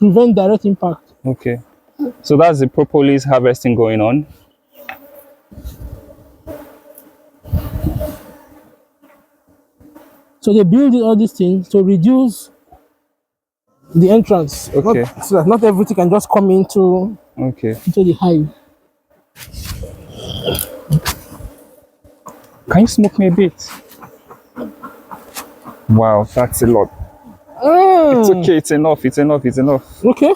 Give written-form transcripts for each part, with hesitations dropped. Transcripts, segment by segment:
prevent direct impact. Okay. So that's the propolis harvesting going on. So they build all these things to reduce the entrance. Okay. So that not everything can just come into the hive. Can you smoke me a bit? Wow, that's a lot. It's okay, it's enough, it's enough, it's enough. Okay.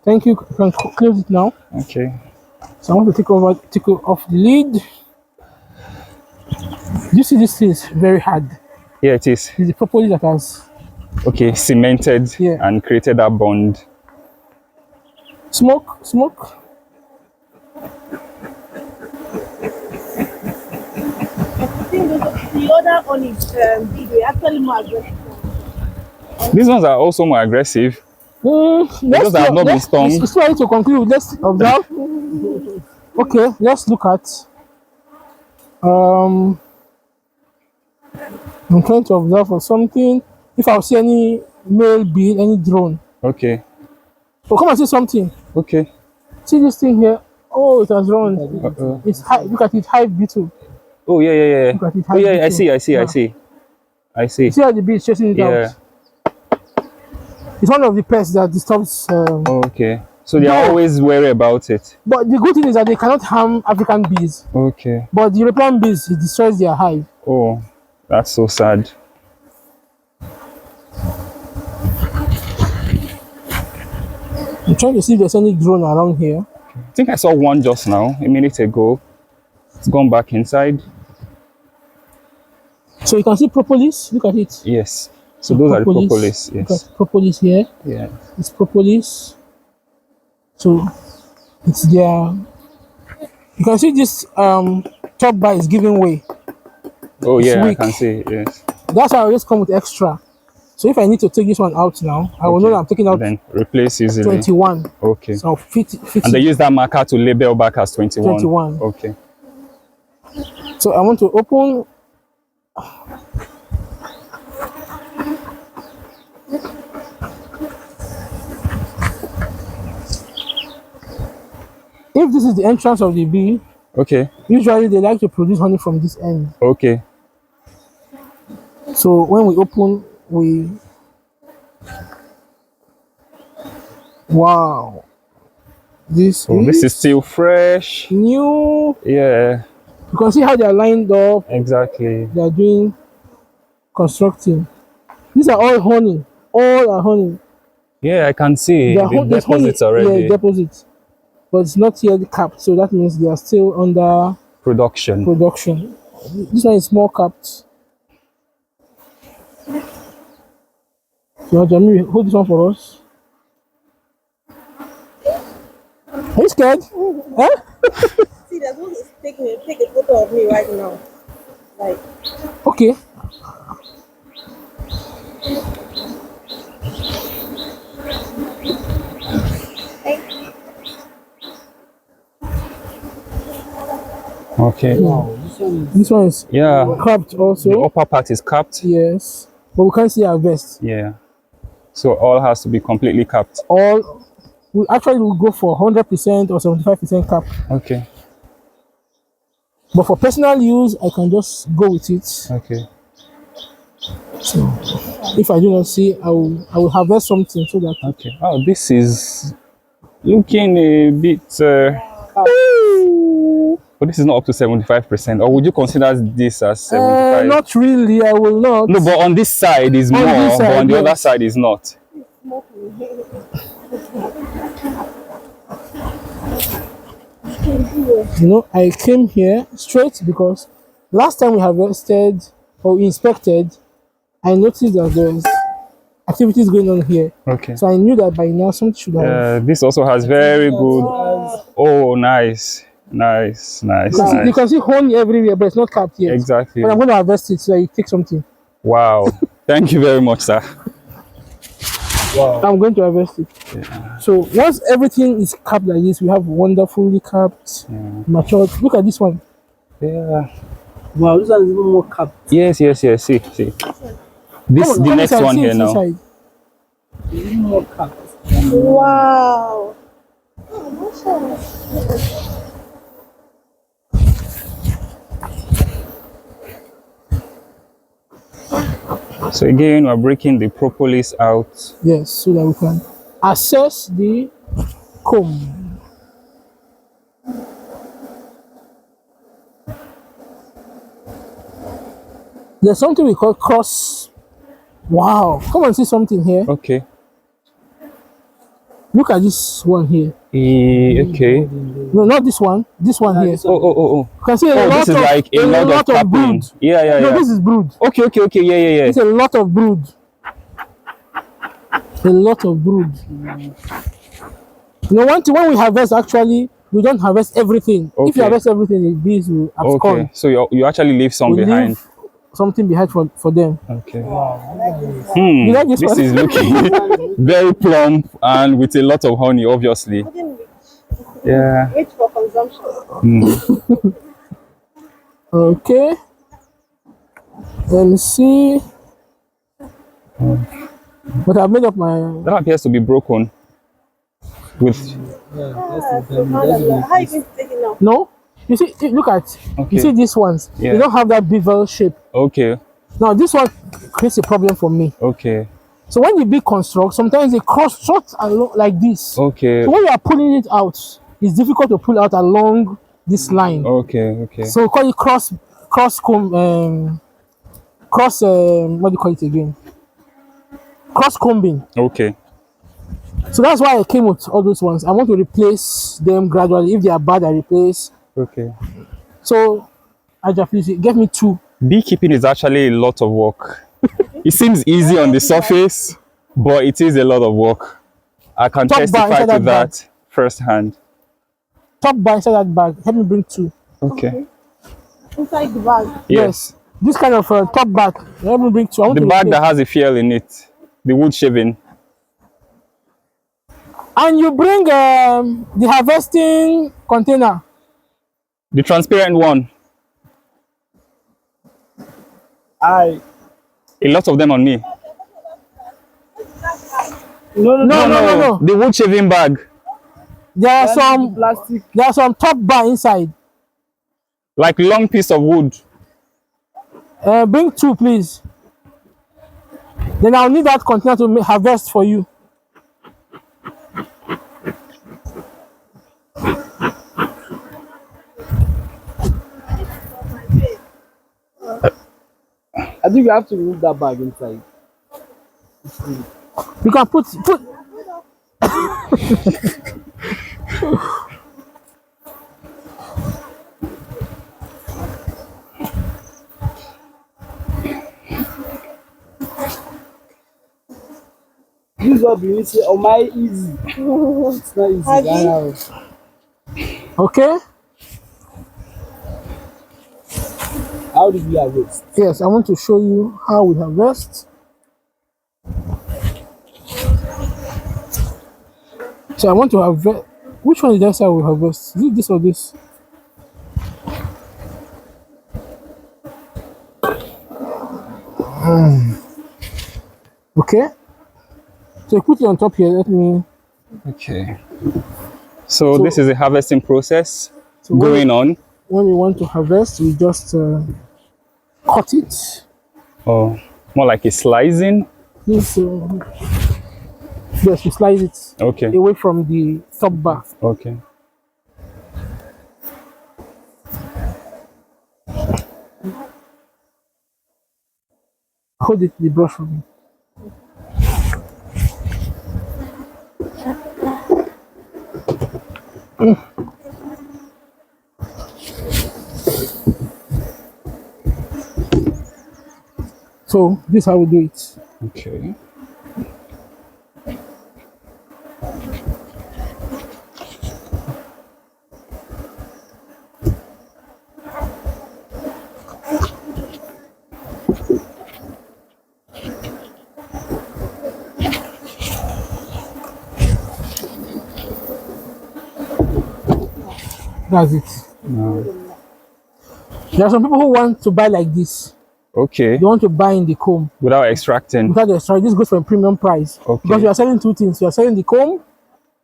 Thank you. You can close it now. Okay. So I want to take off the lid. You see this thing is very hard. Yeah, it is. It's the propolis that has cemented and created that bond. Smoke. The other one is actually more aggressive. These ones are also more aggressive. Because they have not been stung. It's too early to conclude. Let's observe. Okay, let's look at. I'm trying to observe for something. If I see any male bee, any drone. Okay. So come and see something. Okay. See this thing here? Oh, it has run. It's look at it, hive beetle. Oh yeah. Look at it, Oh yeah, beetle. I see. See how the bee is chasing it out. It's one of the pests that disturbs. Okay. So they are always wary about it. But the good thing is that they cannot harm African bees. Okay. But the European bees, it destroys their hive. Oh, that's so sad. I'm trying to see if there's any drone around here. I think I saw one just now, a minute ago. It's gone back inside. So you can see propolis. Look at it. Yes. So those are the propolis. Yes. Look at propolis here. Yeah. It's propolis. So it's there. You can see this top bar is giving way. Oh It's yeah, weak. I can see. Yes. That's why I always come with extra. So if I need to take this one out now, I will know that I'm taking out then replace easily. 21. Okay. So I'll fit and they use that marker to label back as 21. 21. Okay. So I want to open. If this is the entrance of the bee, usually they like to produce honey from this end. Okay. So when we open, wow, this is still fresh, new. Yeah. You can see how they are lined up. Exactly. They are doing constructing. These are all honey. All are honey. Yeah, I can see the deposits already. Yeah, deposits. But it's not yet capped, so that means they are still under production. This one is more capped. So Jamie, hold this one for us. Are you scared? Huh? See, there's one who's take a photo of me right now. Like. Okay. Okay. Wow. This one is capped also. The upper part is capped. Yes. But we can't see our vest. Yeah. So all has to be completely capped. We actually will go for 100% or 75% cap. Okay. But for personal use, I can just go with it. Okay. So if I do not see, I will harvest something so that. Okay. Oh, this is looking a bit. But this is not up to 75%. Or would you consider this as 75? Not really. I will not. No, but on this side is more, but on the other side is not. You know, I came here straight because last time we harvested or inspected, I noticed that there's activities going on here. Okay. So I knew that by now something should have. This also has very good. Oh, nice. Nice. You can see honey everywhere, but it's not capped yet. Exactly. But I'm going to harvest it so that you take something. Wow. Thank you very much, sir. Wow. I'm going to harvest it. Yeah. So once everything is capped like this, we have wonderfully capped, matured. Look at this one. Yeah. Wow, this one is even more capped. Yes. See. This the next one here now. Even more capped. Wow. Oh, mashallah. So again, we're breaking the propolis out. Yes, so that we can access the comb. There's something we call cross. Wow, come and see something here. Okay. Look at this one here. Okay. No, not this one. This one here. Oh. You can see a Oh, lot this is of, like a lot of tapping. brood. Yeah. No, this is brood. Okay. Yeah. It's a lot of brood. A lot of brood. You know, one thing when we harvest, actually, we don't harvest everything. If you Okay. harvest everything, the bees will abscond. Okay. So you actually leave some We behind. leave something behind for them. Okay. You like this This one? is looking very plump and with a lot of honey, obviously. Wouldn't Yeah. wait for consumption. Okay. Let me see. But I've made up my. That appears to be broken. With Subhanallah. How you going to take it now? No, you see, look at. Okay. You see these ones. Yeah. They don't have that bevel shape. okay. Now this one creates a problem for me. Okay. So when the bee constructs, sometimes they cross short along like this. Okay. So when you are pulling it out, it's difficult to pull out along this line. Okay. So we call it cross comb, cross what do you call it again? Cross combing. Okay. So that's why I came with all those ones. I want to replace them gradually. If they are bad, I replace. Okay. So Aja, please get me 2. Beekeeping is actually a lot of work. It seems easy on the surface, but it is a lot of work. I can Top bar testify inside to that bag. that firsthand. Top bar inside that bag. Help me bring 2. Okay. Inside the bag. Yes. This kind of top bag. Help me bring 2. I want The to bag replace. that has a field in it, the wood shaving. And you bring the harvesting container. The transparent one. A lot of them on me. No. The wood shaving bag. There are some plastic. There are some top bar inside. Like long piece of wood. Bring 2, please. Then I'll need that container to harvest for you. I think you have to remove that bag inside. You can put. This is what we say, oh my easy. It's not easy. Have you? Now. Okay. How did we harvest? Yes, I want to show you how we harvest. So I want to harvest. Which one is that side we harvest? Is it this or this? Okay. So put it on top here. Let me. Okay. So this is a harvesting process So going on. when we want to harvest, we just cut it. Oh, more like a slicing. This, yes, we slice it Okay. away from the top bar. Okay. Hold it, the brush for me. So this is how we do it. Okay. That's it. There are some people who want to buy like this. Okay. They want to buy in the comb Without extracting. without the extract. This goes for a premium price. Okay. Because you are selling two things. You are selling the comb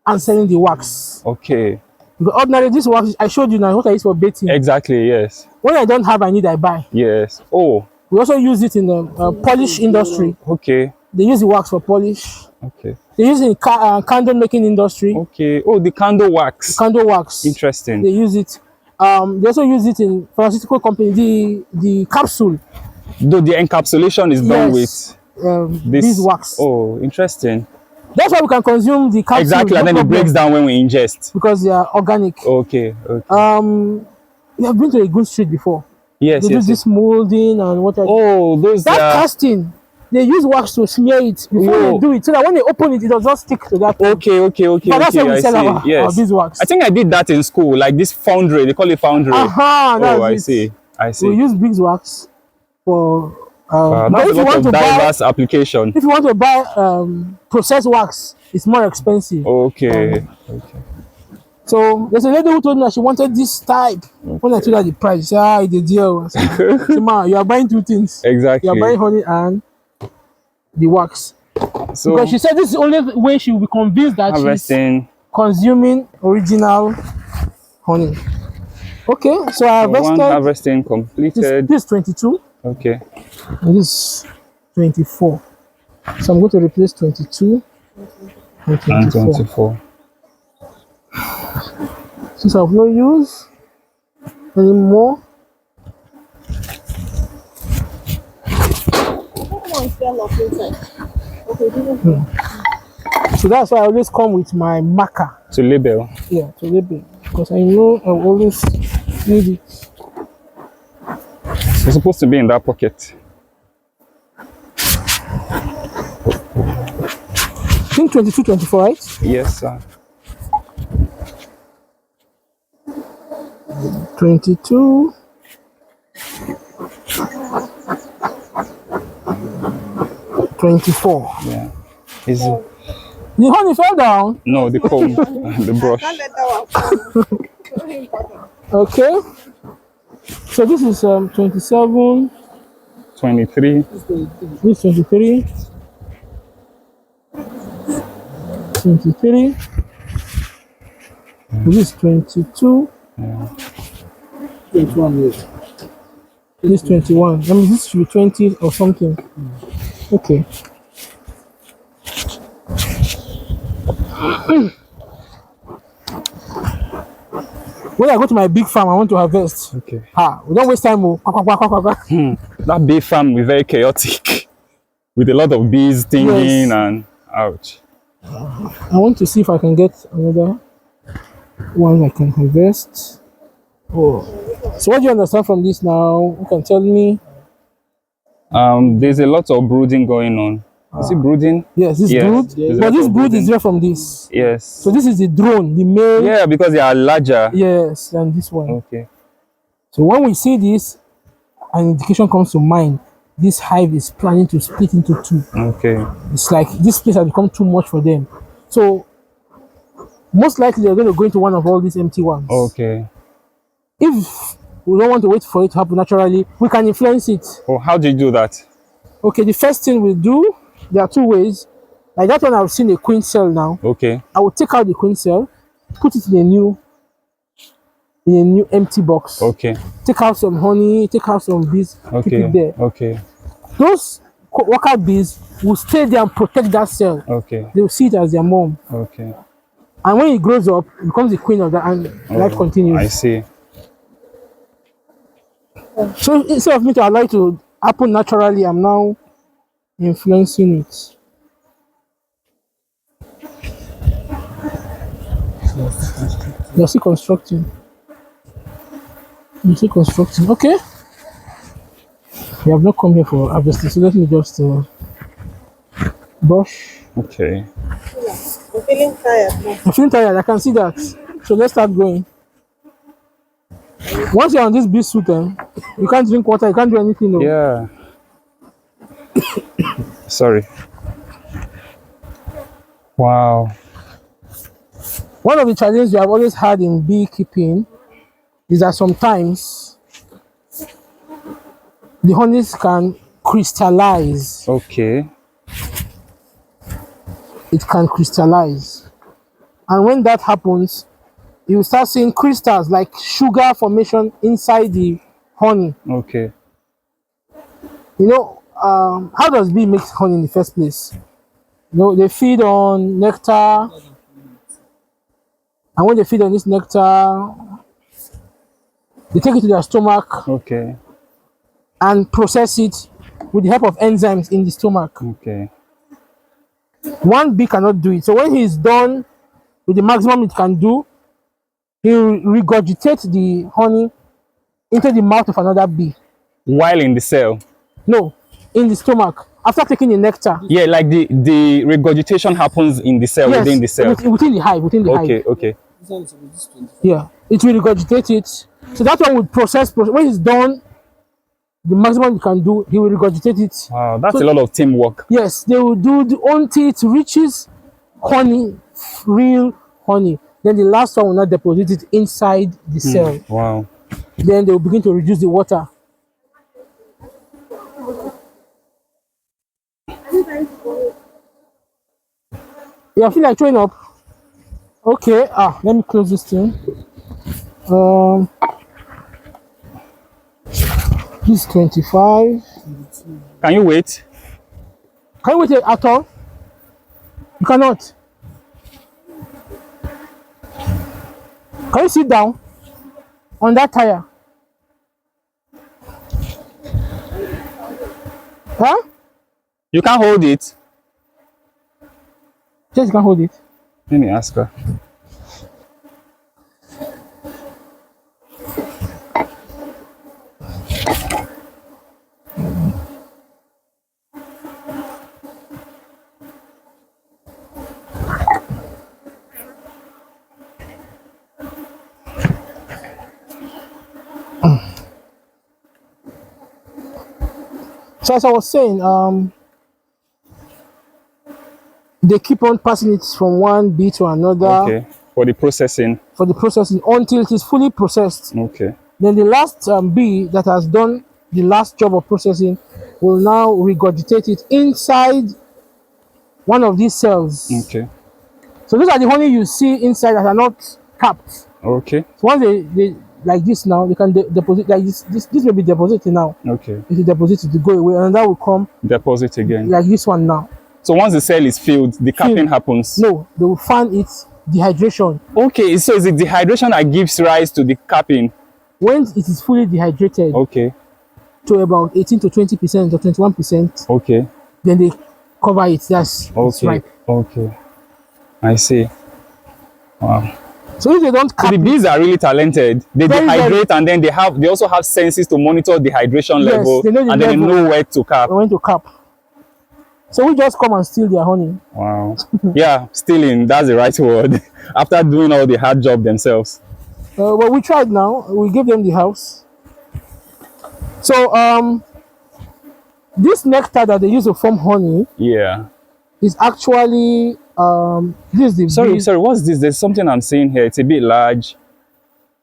and selling the wax. Okay. Because ordinarily, this wax, I showed you now what I use for baiting. Exactly, yes. When I don't have, I need, I buy. Yes. Oh, We also use it in the polish industry. okay. They use the wax for polish. Okay. They use it in candle making industry. Okay. Oh, the candle wax. Candle wax. Interesting. They use it. They also use it in pharmaceutical company. The capsule. Though the encapsulation is done Yes. with this beeswax. Oh, interesting. That's why we can consume the capsule. Exactly, and no then it problem, breaks down when we ingest. because they are organic. Okay. Okay. We have been to a good street before. Yes. They do Yes. this molding and what. Oh, those That casting, they use wax to smear it before Oh. they do it, so that when they open it, it does not stick to that. Okay. But that's Okay. why we I sell see. our Yes. beeswax. I think I did that in school, like this foundry. They call it foundry. Aha, that's Oh, I it. see. I see. We use beeswax for. Wow, But that's if a you lot want of to buy, diverse application. if you want to buy processed wax, it's more expensive. Okay. So there's a lady who told me that she wanted this type. When I told her the price, she said, it's a deal. I said, "Ma, you are buying two things. Exactly. You are buying honey and the wax." So Because she said this is the only way she will be convinced that she's harvesting consuming original honey. Okay, so I one harvested harvesting completed. this 22 Okay. and this 24. So I'm going to replace 22 and And 24. 24. Since I have no use anymore, Someone fell off inside. Okay, didn't so that's why I always come with my marker. To label. Yeah, to label, because I know I will always need it. It's supposed to be in that pocket. I think 22, 24, right? Yes, sir. 22. 24. Yeah. Is it? The honey fell down. No, the comb, the brush. can't let that one fall. Very important. Okay. So this is 27. 23. This 23. 23. This 22. 21 years. This 21. I mean, this should be 20 or something. Okay. When I go to my big farm, I want to harvest. Okay. We don't waste time. Oh. Quack, quack, quack, quack, quack. That bee farm is very chaotic. With a lot of bees stinging Yes. and ouch. I want to see if I can get another one I can harvest. Oh. So what do you understand from this now? You can tell me. There's a lot of brooding going on. Is it brooding? Yes, this Yes, brood. there's a But lot this of brood is brooding. different from this. Yes. So this is the drone, the male. Yeah, because they are larger. Yes, and this one. Okay. So when we see this, an indication comes to mind. This hive is planning to split into two. Okay. It's like this place has become too much for them. So most likely they're going to go into one of all these empty ones. Okay. If we don't want to wait for it to happen naturally, we can influence it. Oh, how do you do that? Okay, the first thing we'll do, there are two ways. Like that one, I've seen a queen cell now. Okay. I will take out the queen cell, put it in a new empty box. Okay. Take out some honey, take out some bees, keep Okay. it there. Okay. Those worker bees will stay there and protect that cell. Okay. They will see it as their mom. Okay. And when it grows up, it becomes the queen of that, and life continues. I see. So instead of me to allow it to happen naturally, I'm now influencing it. You're still constructing. You're still constructing. Okay. We have not come here for harvesting, so let me just brush. Okay. I'm feeling tired now. I'm feeling tired, I can see that. So let's start going. Once you're on this bee suit, you can't drink water, you can't do anything. No. Yeah. Sorry. Wow. One of the challenges you have always had in beekeeping is that sometimes the honeys can crystallize. Okay. It can crystallize. And when that happens, you start seeing crystals like sugar formation inside the honey. Okay. You know, how does bee make honey in the first place? You know, they feed on nectar, and when they feed on this nectar, they take it to their stomach Okay. and process it with the help of enzymes in the stomach. Okay. One bee cannot do it. So when he's done with the maximum it can do, he will regurgitate the honey into the mouth of another bee. While in the cell. No, in the stomach. After taking the nectar. Yeah, like the regurgitation happens in the cell, Yes, within the cell. within the hive, hive. Okay. This one is with this 20. Yeah, it will regurgitate it. So that one will process. When it's done, the maximum you can do, he will regurgitate it. Wow, that's a lot of teamwork. Yes, they will do until it reaches honey, real honey. Then the last one will not deposit it inside the cell. Wow. Then they will begin to reduce the water. Yeah, I feel like throwing up. Okay, let me close this thing. This 25. Can you wait? Can you wait at all? You cannot. Can you sit down on that tire? Huh? You can't hold it. Just can hold it. Let me ask her. So as I was saying, they keep on passing it from one bee to another. Okay. For the processing. For the processing until it is fully processed. Okay. Then the last bee that has done the last job of processing will now regurgitate it inside one of these cells. Okay. So those are the honey you see inside that are not capped. Okay. So once they like this now, they can deposit like this. This will be deposited now. Okay. If you deposit it, to go away, and that will come Deposit again. like this one now. So once the cell is filled, the capping happens. No, they will find it dehydration. Okay, so is it dehydration that gives rise to the capping? When it is fully dehydrated Okay. to about 18 to 20% or 21%, Okay. then they cover it. That's Okay. right. Okay. I see. Wow. So if they don't So cap the it, bees are really talented. They Very, dehydrate and then they also have senses to monitor the hydration Yes, level they know the and then they level. know where to cap. they went to cap. So we just come and steal their honey. Wow. Yeah, stealing, that's the right word. After doing all the hard job themselves. But we tried now. We gave them the house. So this nectar that they use to form honey Yeah. is actually this is the Sorry, what's this? There's something I'm seeing here. It's a bit large.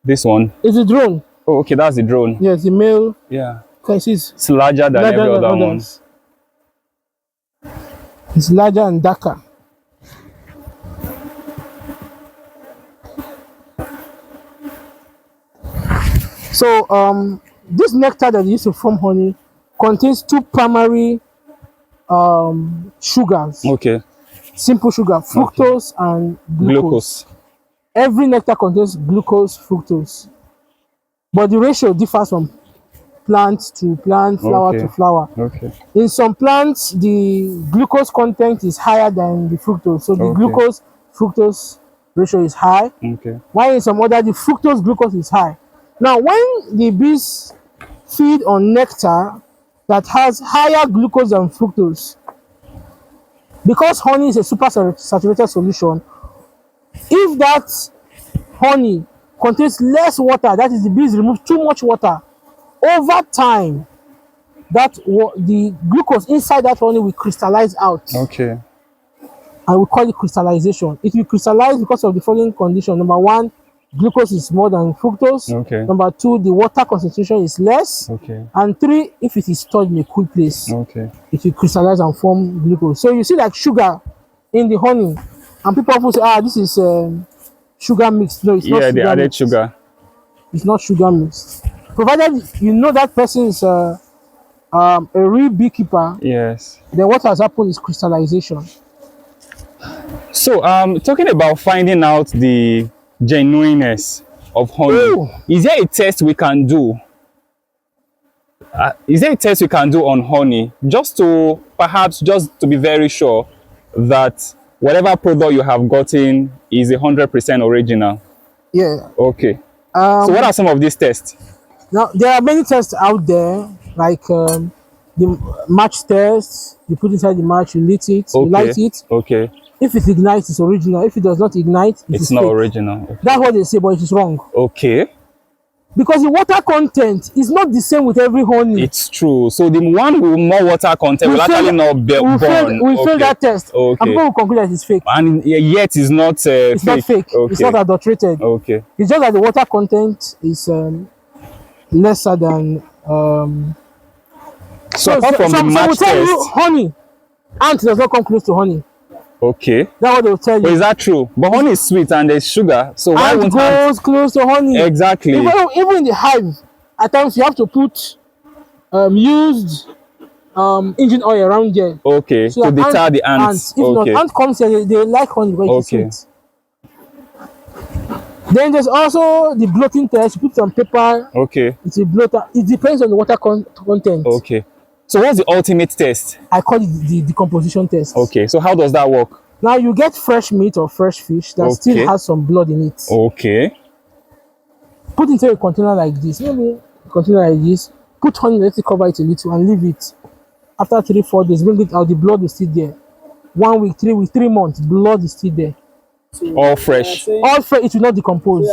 This one. It's a drone. Oh, okay, that's the drone. Yes, the male. Yeah. Okay, it's It's larger than larger every than other one. others. It's larger and darker. So this nectar that they use to form honey contains two primary sugars. Okay. Simple sugar, fructose and glucose. Every nectar contains glucose, fructose. But the ratio differs from plant to plant, flower Okay. to flower. Okay. In some plants, the glucose content is higher than the fructose. So the Okay. glucose fructose ratio is high. Okay. While in some other, the fructose glucose is high. Now, when the bees feed on nectar that has higher glucose than fructose, because honey is a super saturated solution, if that honey contains less water, that is, the bees remove too much water, over time, the glucose inside that honey will crystallize out. Okay. And we call it crystallization. It will crystallize because of the following condition. Number one, glucose is more than fructose. Okay. Number 2, the water concentration is less. Okay. And 3, if it is stored in a cool place, Okay. it will crystallize and form glucose. So you see like sugar in the honey, and people often say, this is sugar mixed. No, it's not. Yeah, they added mixed. sugar. It's not sugar mixed. Provided you know that person is a real beekeeper, Yes. then what has happened is crystallization. So, talking about finding out the genuineness of honey, Ooh. is there a test we can do? Is there a test we can do on honey, just to be very sure that whatever product you have gotten is 100% original? Yeah. Okay. So, what are some of these tests? Now there are many tests out there, like the match test. You put inside the match, you lit it, you light it. Okay. If it ignites, it's original. If it does not ignite, It's not original. Okay. That's what they say, but it is wrong. Okay. Because the water content is not the same with every honey. It's true. So the one with more water content will actually not be we born. We failed that test. Okay. And people will conclude that it's fake. And yet it's not It's not fake. Okay. It's not adulterated. Okay. It's just that the water content is lesser than. So apart from the match will tell test, you honey, ant does not come close to honey. okay. That's what they will tell But you. is that true? But honey is sweet and there's sugar. So why Ant won't goes close to honey. Exactly. Even in the hive, at times you have to put used engine oil around there. Okay. So to that deter the ants. If Okay. not, ant comes here, they like honey because Okay. it's sweet. Then there's also the bloating test. You put some paper, Okay. it's a bloater. It depends on the water content. Okay. So what's the ultimate test? I call it the decomposition test. Okay. So how does that work? Now you get fresh meat or fresh fish that still Okay. has some blood in it. Okay. Put into a container like this. Maybe a container like this. Put honey, let it cover it a little and leave it. After 3-4 days, bring it out. The blood is still there. 1 week, 3 weeks, 3 months, blood is still there. All fresh. All fresh, it will not decompose.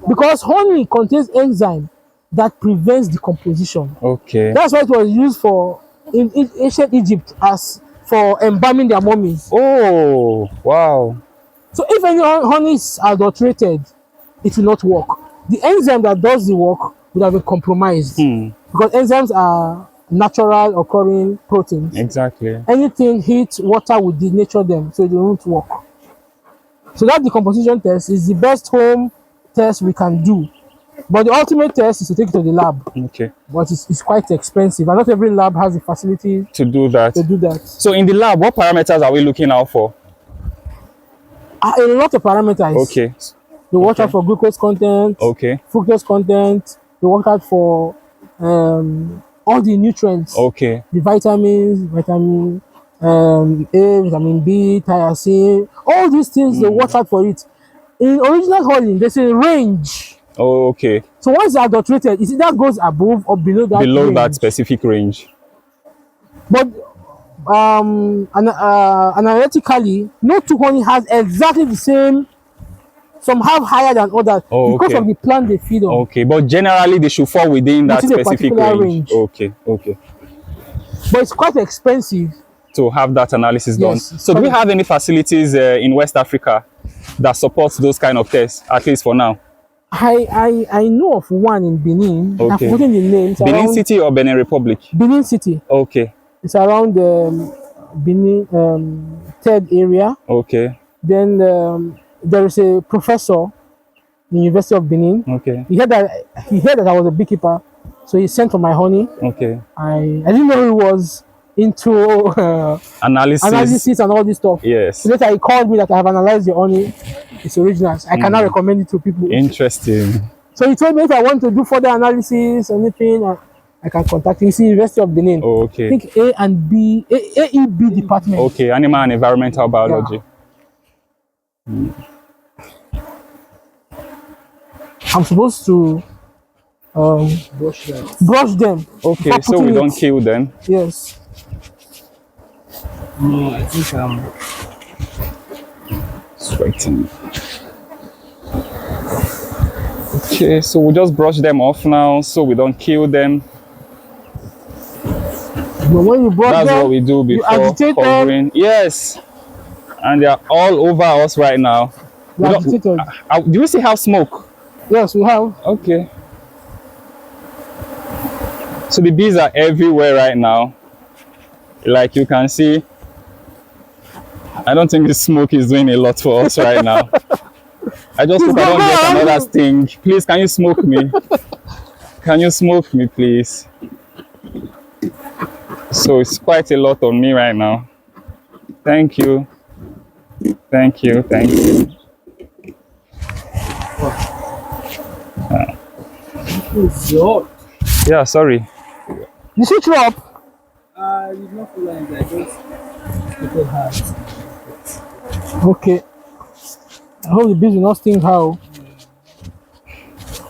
Because honey contains enzyme that prevents decomposition. Okay. That's why it was used for in ancient Egypt as for embalming their mummies. Oh, wow. So if any honey is adulterated, it will not work. The enzyme that does the work would have been compromised because enzymes are natural occurring proteins. Exactly. Anything heat, water will denature them, so they won't work. So that decomposition test is the best home test we can do. But the ultimate test is to take it to the lab. Okay. But it's quite expensive, and not every lab has the facility To do that. to do that. So in the lab, what parameters are we looking out for? A lot of parameters. Okay. They watch out for glucose content, Okay. fructose content. They watch out for all the nutrients, Okay. the vitamins, vitamin A, vitamin B, thiacin. All these things they watch out for it. In original honey, there's a range. Oh, okay. So once it's adulterated, it either goes above or below that Below range. that specific range. But analytically, no two honey has exactly the same. Some have higher than others because okay. of the plant they feed on. Okay, but generally they should fall within that Within a specific particular range. range. Okay, okay. But it's quite expensive. To have that analysis done. Yes, So do we have any facilities in West Africa that supports those kind of tests, at least for now? I know of one in Benin. I've Okay. forgotten the name. It's Benin around City or Benin Republic? Benin City. Okay, It's around Benin third area. okay, Then there is a professor in the University of Benin. okay, He heard that I was a beekeeper, so he sent for my honey. okay. I didn't know he was into analysis and all this stuff. Yes. So later he called me that I have analyzed the honey. It's original. I cannot recommend it to people. Interesting. So he told me if I want to do further analysis, anything, I can contact him. It's the University of Benin. Oh, I okay. think AEB department. Okay, animal and environmental biology. I'm supposed to brush them. Okay, before so we putting don't it. kill them. Yes. No, I think Sweating. Okay, so we'll just brush them off now so we don't kill them. But when you brush That's them, what we do you before agitate them. covering. Yes. And they are all over us right now. You agitate them. Do you see how smoke? Yes, we have. Okay. So the bees are everywhere right now. Like you can see, I don't think the smoke is doing a lot for us right now. I just hope I don't get another sting. Please, can you smoke me? Can you smoke me, please? So it's quite a lot on me right now. Thank you. Thank you. Thank you. It's hot. Yeah, sorry. You see drop? I did not follow it. I just put hard. Okay. I hope the bees will not sting how.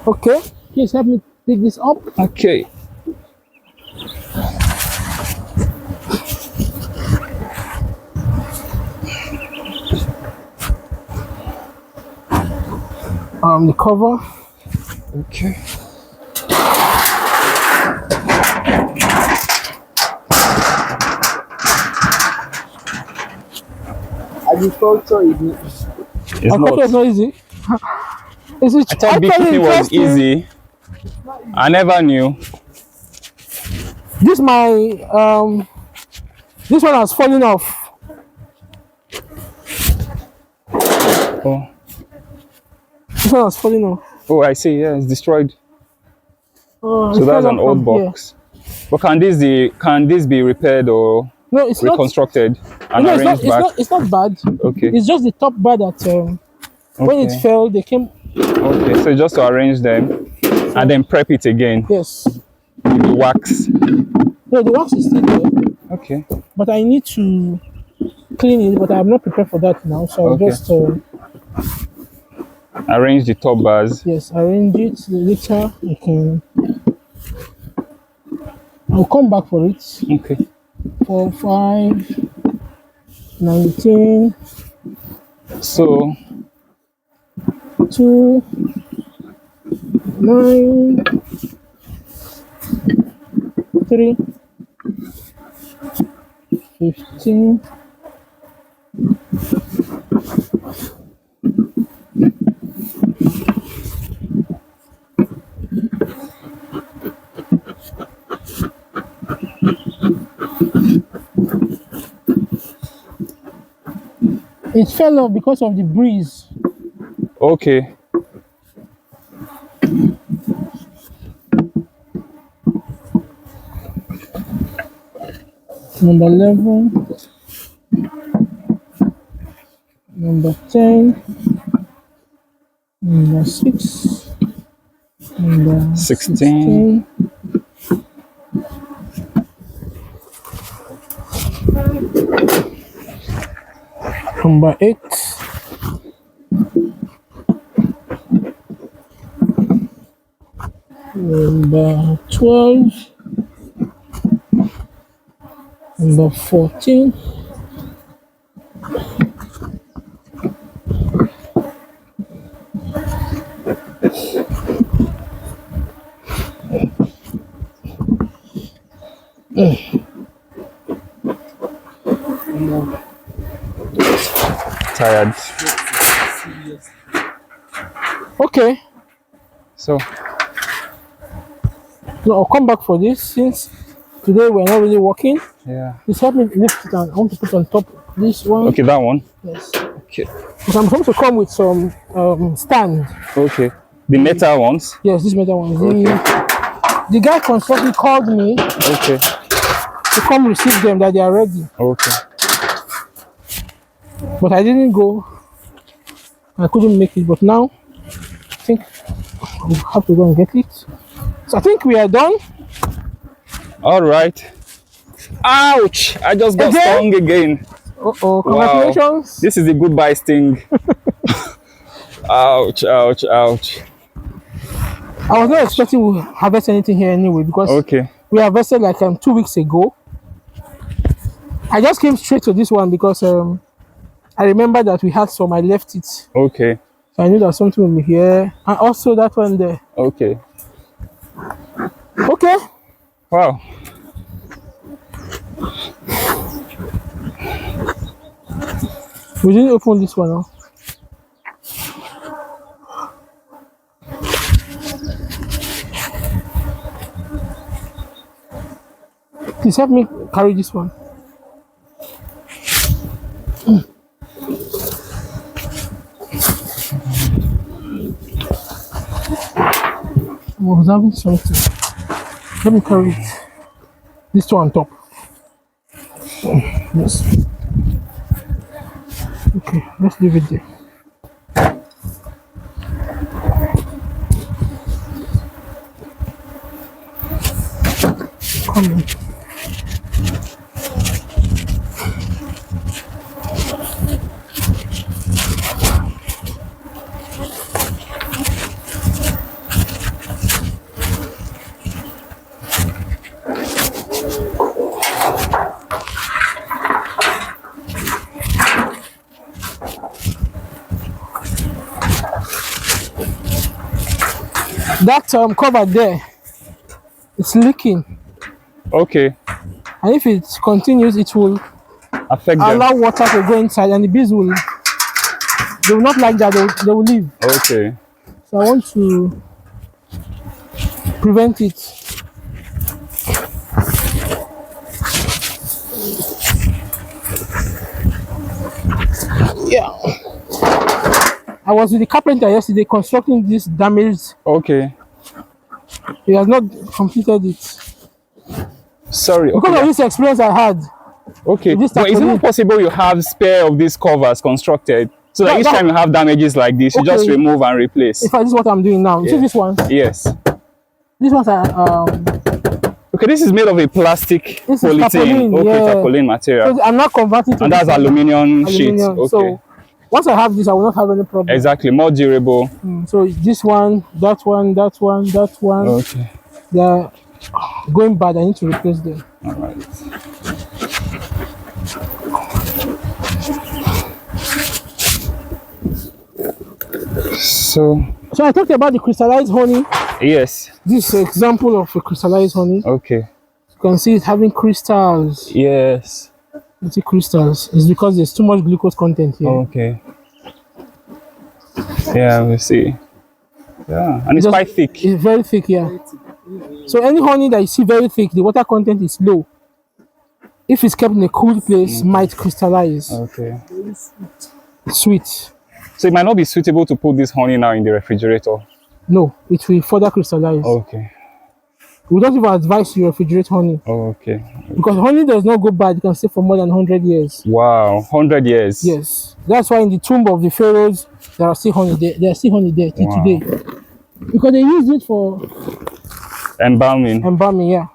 Okay. Please help me pick this up. Okay. The cover. Okay. Agriculture is not. It's Agriculture is not. not easy. Is it I thought actually beekeeping was interesting? easy. I never knew. This my this one has fallen off. Oh, This one has fallen off. oh, I see. Yeah, it's destroyed. Oh, So it that's fell an off old from here. box. But can this be repaired or No, it's not. reconstructed and No, it's not. arranged It's back? not. It's not bad. Okay. It's just the top bar that when it Okay. fell, they came. Okay. So just to arrange them and then prep it again Yes. with the wax. No, the wax is still there, Okay. but I need to clean it. But I'm not prepared for that now, so I'll Okay. just Arrange the top bars. yes, arrange it later. I can. I'll come back for it. Okay. 4, 5, 19, So 2, 9, 3, 15. It fell off because of the breeze. okay. Number 11, number 10, number 6, number 16. 16. Number 8. Number 12. Number 14. Tired. Okay, So so I'll come back for this since today we're not really working. yeah. Just help me lift it and I want to put on top this one. Okay, that one. Yes. Okay. Because I'm supposed to come with some stand. Okay. The metal ones. Yes, this metal one. The guy construction called me to Okay. come receive them that they are ready. Okay. But I didn't go. I couldn't make it. But now I think we have to go and get it. So I think we are done. All right. Ouch! I just got Again? stung again. Oh, congratulations. This is the goodbye sting. Ouch! Ouch! Ouch! I was not expecting we harvest anything here anyway because Okay. we harvested like 2 weeks ago. I just came straight to this one because I remember that we had some. I left it. Okay. So I knew that something will be here. And also that one there. Okay. Okay. Wow. We didn't open this one. Huh? Please help me carry this one. I'm observing something. Let me carry it. This two on top. Yes. Okay, let's leave it there. Come on. That cover there, it's leaking, Okay. and if it continues, it will Affect them. allow water to go inside, and the bees will, they will not like that. They will leave. Okay. So I want to prevent it. Yeah. I was with the carpenter yesterday constructing this damaged. Okay. He has not completed it. Sorry. Because Okay. of this experience I had. Okay. This But is it tarpaulin- not possible you have spare of these covers constructed so that No, each no. time you have damages like this, you just Okay. remove and replace? In fact, this is what I'm doing now. You see Yeah. this one? Yes. This one's Okay. This is made of a plastic This is polythene. tarpaulin, Okay. yeah. Tarpaulin material. so I'm not converting to And this that's one. aluminium sheet. Aluminum. Okay. So once I have this, I will not have any problem. Exactly. More durable. So this one, that one, that one, that one, Okay. they're going bad. I need to replace them. All right. So So I talked about the crystallized honey. yes. This is an example of a crystallized honey. Okay. You can see it having crystals. Yes. You see crystals. It's because there's too much glucose content here. Okay. Yeah, we see. Yeah, and it's Just- quite thick. It's very thick, yeah. So any honey that you see very thick, the water content is low. If it's kept in a cool place, might crystallize. Okay. Sweet. So it might not be suitable to put this honey now in the refrigerator. No, it will further crystallize. Okay. We don't even advise you refrigerate honey Okay. because honey does not go bad. You can stay for more than 100 years. Wow, 100 years. Yes, that's why in the tomb of the pharaohs there are still honey there. There are still honey there till Wow. today because they used it for Embalming. embalming. Yeah.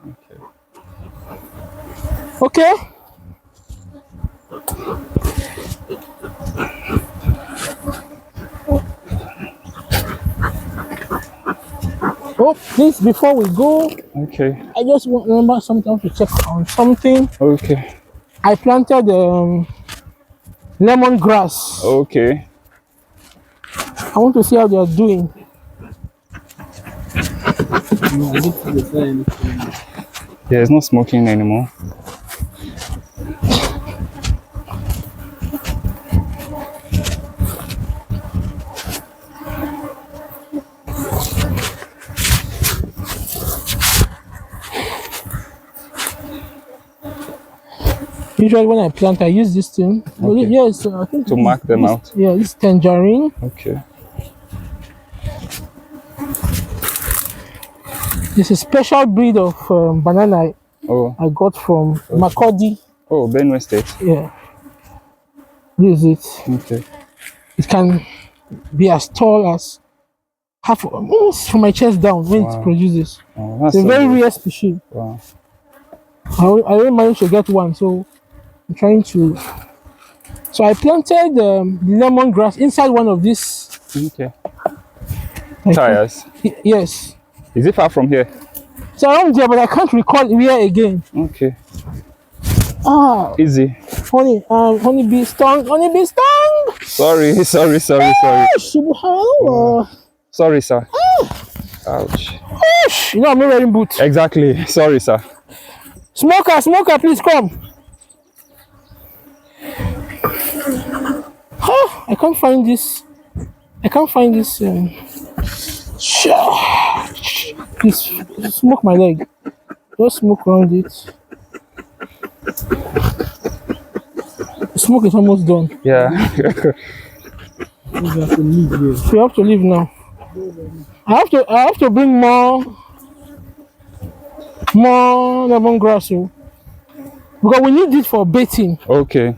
Okay. Oh, please, before we go, Okay. I just remember something to check on something. Okay. I planted lemongrass. Okay. I want to see how they are doing. Yeah, it's not smoking anymore. Usually when I plant, I use this thing. Well, Okay. yes, I think To mark them out. Yeah, this tangerine. Okay. This is a special breed of banana Oh. I got from Makodi. Oh, Benue State. Yeah. This is it. Okay. It can be as tall as half, almost from my chest down when Wow. it produces. Oh, that's It's a so very good. rare species. Wow. I only managed to get one, so I'm trying to. So I planted lemongrass inside one of these. Okay. like, Tires. Yes. Is it far from here? So around there, but I can't recall where again. Okay. Ah, Easy. honey bee stung, honey bee stung. Sorry. Subhanallah. Sorry, sir. Ouch. You know I'm not wearing boots. Exactly. Sorry, sir. Smoker, please come. I can't find this. Please smoke my leg. Just smoke around it. Smoke is almost done. Yeah. You have to leave here. We have to leave now. I have to bring more lemongrass, oh, because we need it for baiting. Okay.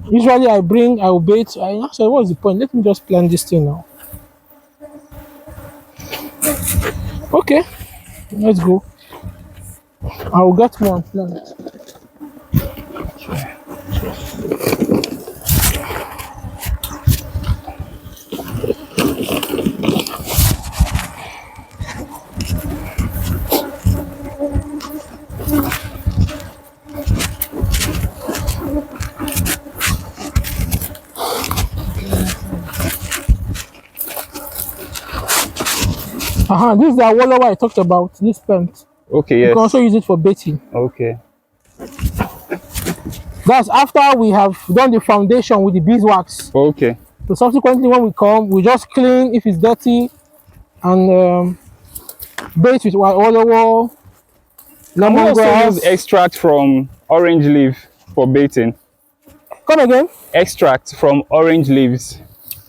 Usually I will bait. I said, what's the point? Let me just plant this thing now. Okay, let's go. I will get one plant. This is the wallow I talked about, this plant. Okay, You yes. can also use it for baiting. Okay. That's after we have done the foundation with the beeswax. Okay. So subsequently when we come, we just clean if it's dirty and bait with wallow, Can we also use lemongrass. extract from orange leaf for baiting? Come again? Extract from orange leaves.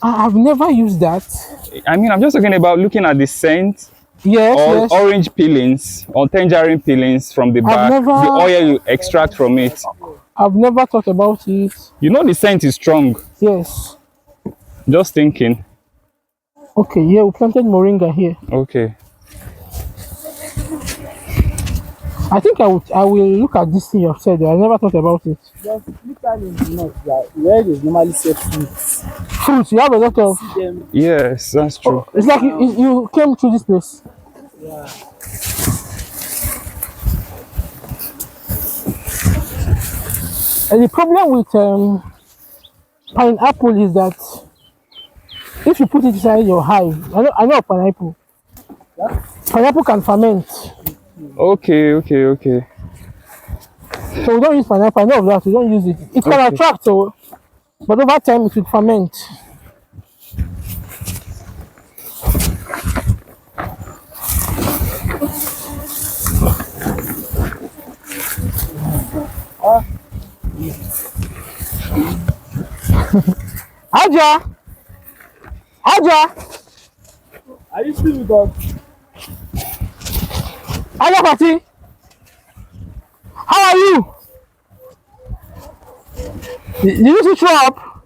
I've never used that. I mean, I'm just talking about looking at the scent Yes, or yes. orange peelings or tangerine peelings from the back. never- The oil you extract from it. I've never thought about it. You know the scent is strong. Yes. Just thinking. Okay, yeah, we planted moringa here. Okay. I think I will look at this thing you've said. I never thought about it. Just look at it, not that where they normally sell fruits. Fruits, you have a lot of. Them, Yes, that's true. It's like you came through this place. yeah. And the problem with pineapple is that if you put it inside your hive, I know pineapple. Yeah. Pineapple can ferment. Okay. So we don't use pineapple. I know of that. We don't use it. It can Okay. attract, so, but over time it will ferment. Aja! Are you still with us? Aja Pati! How are you? Did you switch up?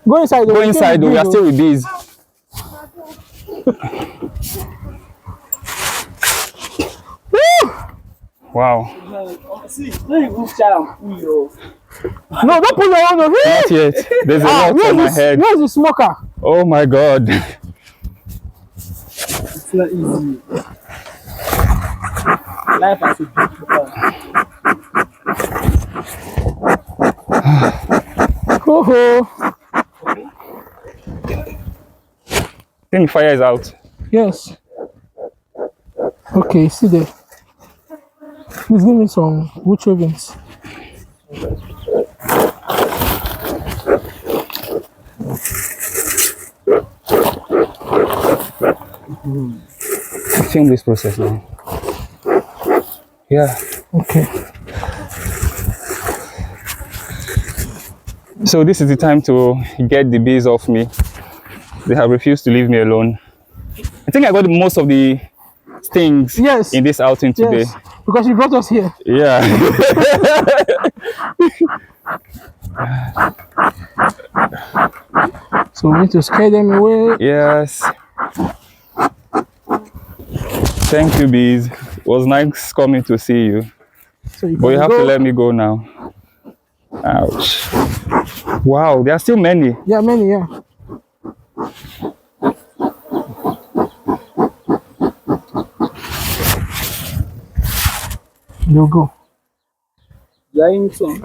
Go inside. Go inside, though. We are still with these. Wow. See, don't even try and pull your. No, don't put your hand on it. Not yet. There's a lot on my head. Where's the smoker? Oh my god. It's not easy. Life has a beautiful. Oh, I think the fire is out. yes. Okay, see there. Please give me some wood shavings. Film this process now. Yeah. Okay. So this is the time to get the bees off me. They have refused to leave me alone. I think I got most of the stings Yes. in this outing today. Yes, because you brought us here. Yeah. So we need to scare them away. Yes. Thank you, bees. It was nice coming to see you. So you But you can have go. to let me go now. Ouch. Wow, there are still many. Yeah, many, yeah. You go. You are in some.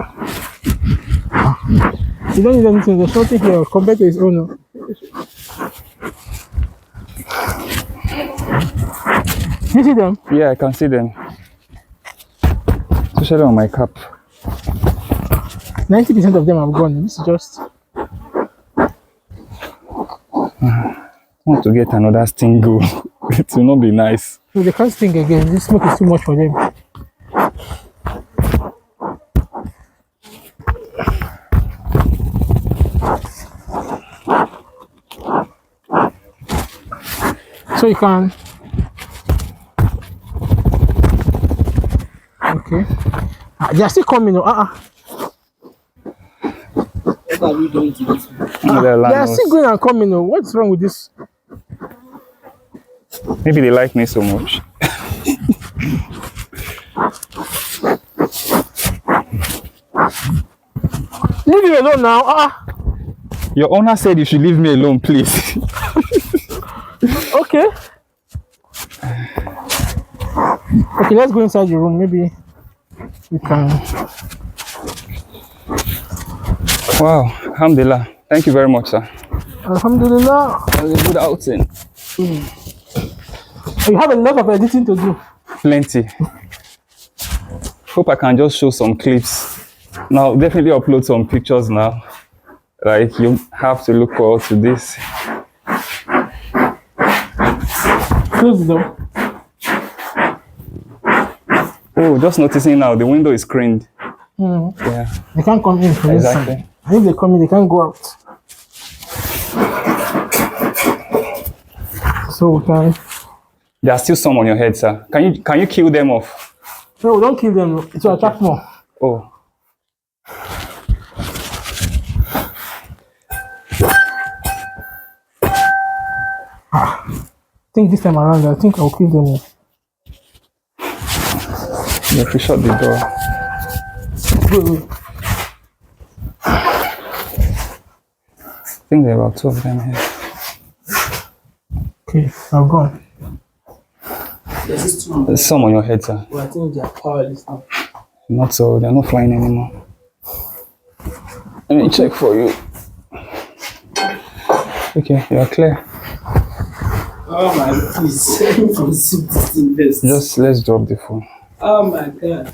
You don't need anything. There's nothing here compared to his owner. You see them? Yeah, I can see them. Especially on my cap. 90% of them have gone. This is just. I want to get another stingo. It will not be nice. No, they can't sting again. This smoke is too much for them. So you can. Okay. They are still coming. What are we doing to this? They They are still going and coming. What's wrong with this? Maybe they like me so much. Leave me alone now. Your owner said you should leave me alone, please. Okay. Okay, let's go inside your room. Maybe we can. Wow, alhamdulillah. Thank you very much, sir. Alhamdulillah. That was a good outing. You have a lot of editing to do. Plenty. Hope I can just show some clips. Now, definitely upload some pictures now. Like, you have to look forward to this. Close the door. Oh, just noticing now, the window is screened. Yeah, They can't come in from this exactly. side. And if they come in, they can't go out. So we can. There are still some on your head, sir. Can you kill them off? No, don't kill them. It will attract more. Oh. I think this time around, I think I'll kill them off. You have to shut the door. Wait. I think there are about 2 of them here. Okay, I've gone. There's some on your head, sir. Well, I think they are powerless now. Not so, they're not flying anymore. Let me check for you. Okay, you are clear. Oh my, please. From this thing, Just let's drop the phone. Oh my god.